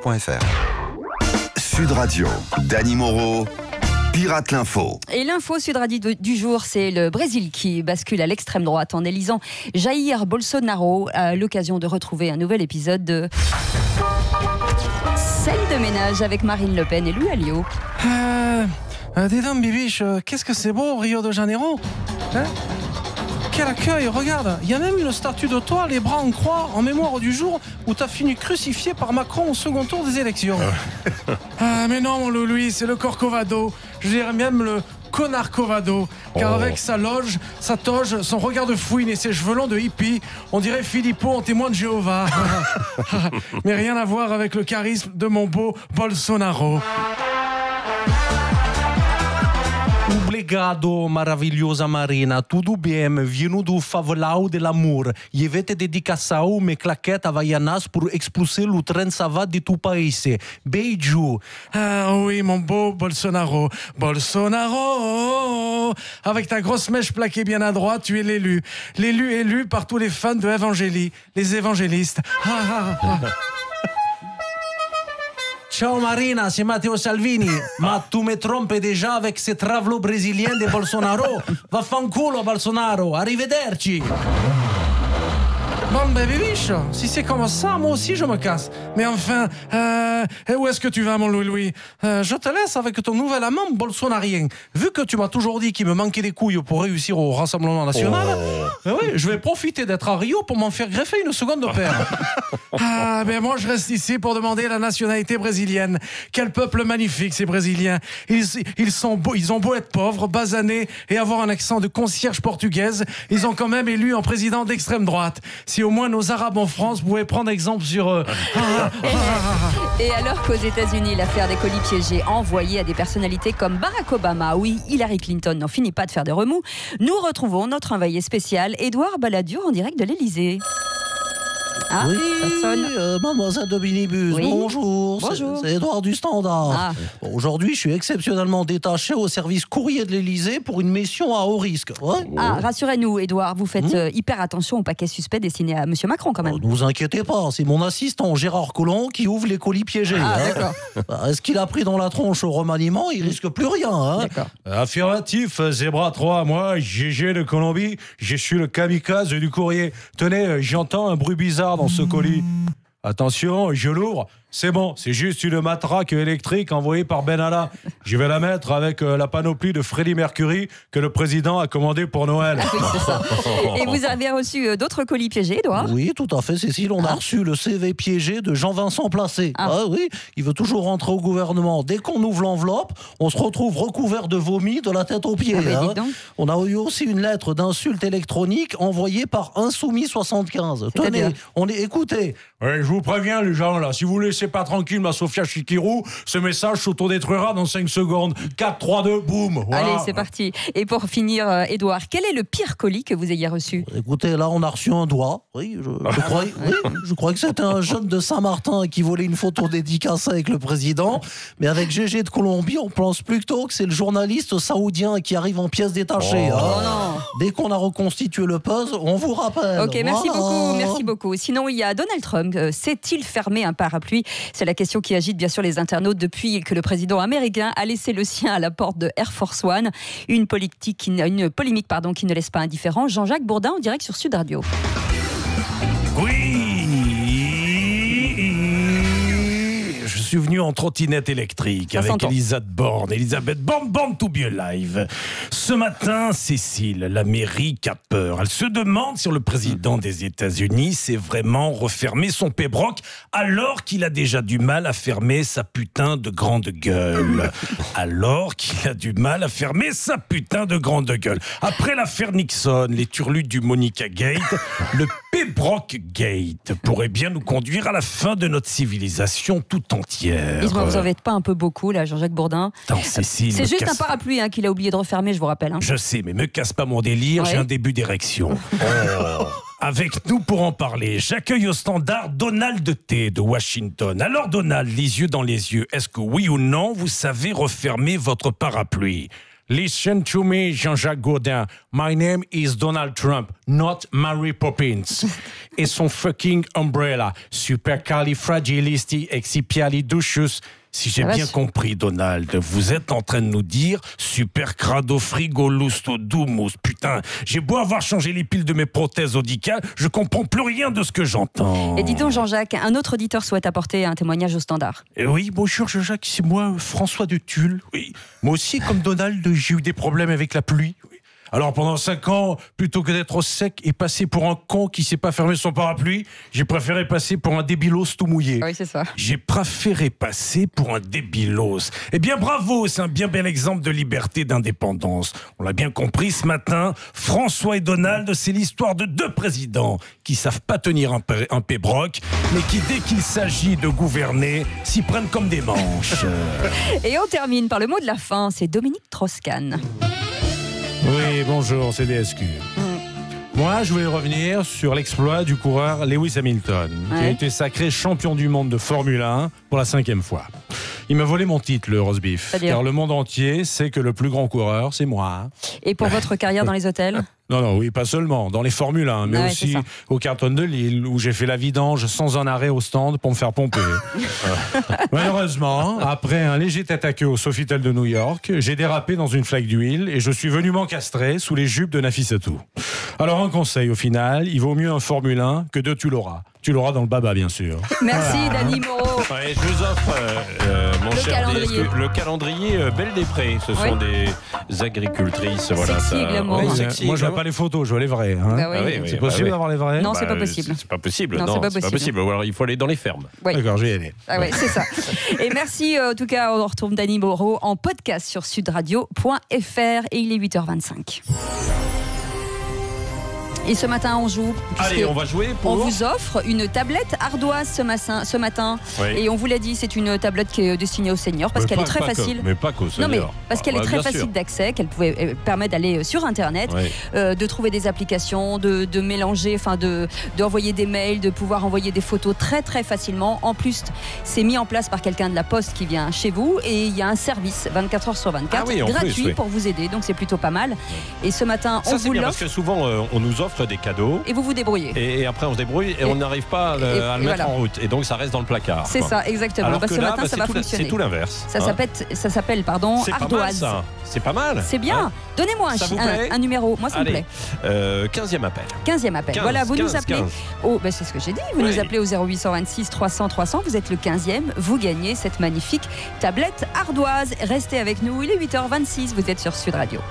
sudradio.fr. Sud Radio, Dany Moreau, Pirate l'Info. Et l'info Sud Radio du jour, c'est le Brésil qui bascule à l'extrême droite en élisant Jair Bolsonaro à l'occasion de retrouver un nouvel épisode de Scène de ménage avec Marine Le Pen et Louis Alliot. Dis donc, Bibiche, qu'est-ce que c'est beau, Rio de Janeiro, hein? Quel accueil, regarde, il y a même une statue de toi, les bras en croix, en mémoire du jour où t'as fini crucifié par Macron au second tour des élections. Mais non, mon Louis, c'est le Corcovado, je dirais même le Connard-Covado, car avec sa loge, sa toge, son regard de fouine et ses cheveux longs de hippie, on dirait Filippo en témoin de Jéhovah. Mais rien à voir avec le charisme de mon beau Bolsonaro. Obrigado, maravilhosa Marina. Tudo bem? Vindo do favelao de l'amour. Je vais te dédicacer mes claquettes havaianas pour expulser le train savate de tout país. Beijo. Ah oui, mon beau Bolsonaro. Bolsonaro. Avec ta grosse mèche plaquée bien à droite, tu es l'élu. L'élu élu par tous les fans de Evangélie. Les évangélistes. Ciao Marina, c'est Matteo Salvini. Ma tu me trompes déjà avec ces travelots brésiliens de Bolsonaro. Vaffanculo Bolsonaro, arrivederci. Bon ben bibiche, si c'est comme ça, moi aussi je me casse. Mais enfin, où est-ce que tu vas mon Louis? Je te laisse avec ton nouvel amant bolsonarien. Vu que tu m'as toujours dit qu'il me manquait des couilles pour réussir au Rassemblement National, oui, je vais profiter d'être à Rio pour m'en faire greffer une seconde paire. Ben moi je reste ici pour demander la nationalité brésilienne. Quel peuple magnifique ces Brésiliens. Ils ont beau être pauvres, basanés et avoir un accent de concierge portugaise, ils ont quand même élu un président d'extrême droite. Si au moins nos Arabes en France pouvaient prendre exemple sur eux. Et alors qu'aux États-Unis, l'affaire des colis piégés envoyés à des personnalités comme Barack Obama, oui, Hillary Clinton n'en finit pas de faire des remous, nous retrouvons notre envoyé spécial, Édouard Balladur, en direct de l'Élysée. Ah, oui, ça sonne. Mademoiselle de Minibus, oui. Bonjour. C'est Édouard du Standard. Ah. Bon, aujourd'hui, je suis exceptionnellement détaché au service courrier de l'Élysée pour une mission à haut risque. Ouais. Ah, rassurez-nous, Édouard, vous faites hyper attention au paquet suspect destiné à Monsieur Macron, quand même. Ne vous inquiétez pas, c'est mon assistant Gérard Collomb qui ouvre les colis piégés. Ah, d'accord. Est-ce qu'il a pris dans la tronche au remaniement? Il risque plus rien. Hein. D'accord. Affirmatif, Zebra 3, moi, GG de Colombie, je suis le kamikaze du courrier. Tenez, j'entends un bruit bizarre dans ce colis. Attention, je l'ouvre. C'est bon, c'est juste une matraque électrique envoyée par Benalla. Je vais la mettre avec la panoplie de Freddie Mercury que le président a commandé pour Noël. Ah oui, c'est ça. Et vous avez reçu d'autres colis piégés, Édouard? Oui, tout à fait, Cécile. On a reçu le CV piégé de Jean-Vincent Placé. Ah oui, il veut toujours rentrer au gouvernement. Dès qu'on ouvre l'enveloppe, on se retrouve recouvert de vomi de la tête aux pieds. Ah, hein. On a eu aussi une lettre d'insulte électronique envoyée par Insoumis 75. Tenez, écoutez. Ouais, je vous préviens, les gens, là, si vous laissez pas tranquille ma Sofia Chikirou, ce message s'autodétruira dans 5 secondes. 4, 3, 2, boum. Voilà. Allez, c'est parti. Et pour finir, Édouard, quel est le pire colis que vous ayez reçu? Écoutez, là, on a reçu un doigt. Oui, je crois que c'était un jeune de Saint-Martin qui volait une photo dédicacée avec le président. Mais avec GG de Colombie, on pense plutôt que c'est le journaliste saoudien qui arrive en pièces détachées. Dès qu'on a reconstitué le puzzle, on vous rappelle. Ok, merci beaucoup. Sinon, il y a Donald Trump. Sait-il fermer un parapluie? C'est la question qui agite bien sûr les internautes depuis que le président américain a laissé le sien à la porte de Air Force One. Une polémique qui ne laisse pas indifférent. Jean-Jacques Bourdin en direct sur Sud Radio. Oui, je suis venu en trottinette électrique avec Elisabeth Borne to be alive. Ce matin, Cécile, l'Amérique a peur. Elle se demande si le président des États-Unis sait vraiment refermer son pébroc alors qu'il a déjà du mal à fermer sa putain de grande gueule. Après l'affaire Nixon, les turlutes du Monica Gate, le Pébroc Gate pourrait bien nous conduire à la fin de notre civilisation tout entière. Dites-moi, vous en êtes pas un peu beaucoup là, Jean-Jacques Bourdin? Attends, Cécile, c'est juste un parapluie qu'il a oublié de refermer, je vous rappelle. Je sais, mais me casse pas mon délire, j'ai un début d'érection. Avec nous pour en parler, j'accueille au standard Donald T. de Washington. Alors Donald, les yeux dans les yeux, est-ce que oui ou non, vous savez refermer votre parapluie? Listen to me, Jean-Jacques Gaudin. My name is Donald Trump, not Mary Poppins. Et son fucking umbrella, supercalifragilisticexpialidocious. Si j'ai bien compris, Donald, vous êtes en train de nous dire supercradofrigolustodumus. Putain, j'ai beau avoir changé les piles de mes prothèses audicales, je comprends plus rien de ce que j'entends. Et dis donc, Jean-Jacques, un autre auditeur souhaite apporter un témoignage au standard. Oui, bonjour Jean-Jacques, c'est moi, François de Tulle. Oui. Moi aussi, comme Donald, j'ai eu des problèmes avec la pluie. Oui. Alors pendant 5 ans, plutôt que d'être au sec et passer pour un con qui sait pas fermer son parapluie, j'ai préféré passer pour un débilos tout mouillé. Oui, c'est ça. J'ai préféré passer pour un débilos. Eh bien bravo, c'est un bien bel exemple de liberté, d'indépendance. On l'a bien compris ce matin, François et Donald, c'est l'histoire de 2 présidents qui savent pas tenir un pébroc, mais qui dès qu'il s'agit de gouverner, s'y prennent comme des manches. Et on termine par le mot de la fin, c'est Dominique Strauss-Kahn. Oui, bonjour, c'est DSQ. Moi, je voulais revenir sur l'exploit du coureur Lewis Hamilton, qui a été sacré champion du monde de Formule 1 pour la 5e fois. Il m'a volé mon titre, le roast beef, car le monde entier sait que le plus grand coureur, c'est moi. Et pour votre carrière dans les hôtels ? Non, oui, pas seulement, dans les Formule 1, mais aussi au Carton de Lille, où j'ai fait la vidange sans un arrêt au stand pour me faire pomper. Malheureusement, après un léger tête à queue au Sofitel de New York, j'ai dérapé dans une flaque d'huile et je suis venu m'encastrer sous les jupes de Nafissatou. Alors un conseil, au final, il vaut mieux un Formule 1 que 2 tu l'auras. Tu l'auras dans le baba, bien sûr. Merci, Dany Moreau. Ouais, je vous offre, mon cher calendrier. le calendrier Belle des Prés. Ce sont des agricultrices. Voilà, sexy, glamour. Moi, je veux pas les photos, je veux les vrais. Hein. Bah oui. C'est possible d'avoir les vrais ? Non, c'est pas possible. C'est pas possible. Non, c'est pas possible. Ou alors, il faut aller dans les fermes. Oui. D'accord, je vais y aller. Ah ouais, c'est ça. Et merci, en tout cas, on retrouve Dany Moreau en podcast sur sudradio.fr et il est 8h25. Et ce matin, on joue. Allez, on va jouer pour... On vous offre une tablette ardoise ce matin. Oui. Et on vous l'a dit, c'est une tablette qui est destinée aux seniors parce qu'elle est très facile. Mais pas qu'aux seniors. Non, mais parce qu'elle est très facile d'accès, qu'elle permet d'aller sur Internet, de trouver des applications, de mélanger, enfin d'envoyer des mails, de pouvoir envoyer des photos très très facilement. En plus, c'est mis en place par quelqu'un de la Poste qui vient chez vous et il y a un service 24 heures sur 24 gratuit pour vous aider. Donc c'est plutôt pas mal. Et ce matin, on vous l'offre. Parce que souvent, on nous offre des cadeaux. Et vous vous débrouillez. Et après, on se débrouille et on n'arrive pas à le mettre en route. Et donc, ça reste dans le placard. C'est ça, exactement. Alors parce que là, ce matin, ça va fonctionner. C'est tout l'inverse. Ça s'appelle, ardoise. C'est pas mal. C'est bien. Donnez-moi un numéro. Moi, ça me plaît. 15e appel. 15e appel. 15, voilà, vous 15, nous appelez. 15. Oh, c'est ce que j'ai dit. Vous nous appelez au 0826 300 300. Vous êtes le 15e. Vous gagnez cette magnifique tablette ardoise. Restez avec nous. Il est 8h26. Vous êtes sur Sud Radio.